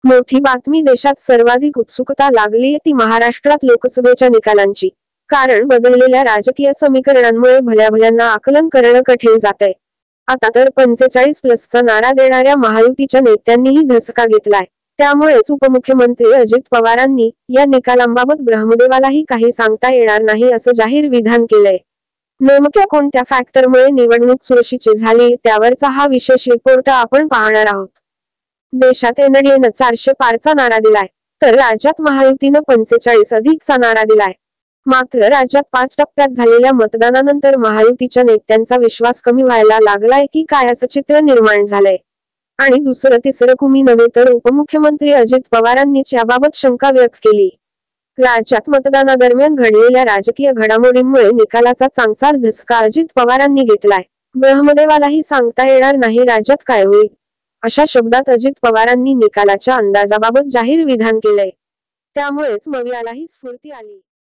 मोठी बातमी देशात सर्वाधिक उत्सुकता लागली ती महाराष्ट्रात लोकसभेच्या निकालांची। कारण बदललेल्या राजकीय समीकरणांमुळे भल्याभल्यांना आकलन करणं कठीण जातंय। आता तर 45+चा नारा देणाऱ्या महायुतीच्या नेत्यांनीही धसका घेतलाय। त्यामुळेच उपमुख्यमंत्री अजित पवारांनी या निकालांबाबत ब्रह्मदेवालाही काही सांगता येणार नाही असं जाहीर विधान केलंय। नेमक्या कोणत्या फॅक्टरमुळे निवडणूक चुरशीची झाली त्यावरचा हा विशेष रिपोर्ट आपण पाहणार आहोत। देशात एनडीएनं 400 पारचा नारा दिलाय, तर राज्यात महायुतीनं 45+ नारा दिलाय। मात्र राज्यात 5 टप्प्यात झालेल्या मतदानानंतर महायुतीच्या नेत्यांचा विश्वास कमी व्हायला लागलाय की काय असं चित्र निर्माण झालंय। आणि दुसरं तिसरं कुणी नव्हे तर उपमुख्यमंत्री अजित पवारांनीच याबाबत शंका व्यक्त केली। राज्यात मतदानादरम्यान घडलेल्या राजकीय घडामोडींमुळे निकालाचा चांगलाच धसका अजित पवारांनी घेतलाय। ब्रह्मदेवालाही सांगता येणार नाही राज्यात काय होईल, अशा शब्दात अजित पवारांनी निकालाच्या अंदाजाबाबत जाहीर विधान केलंय। त्यामुळेच मवियालाही स्फूर्ती आली।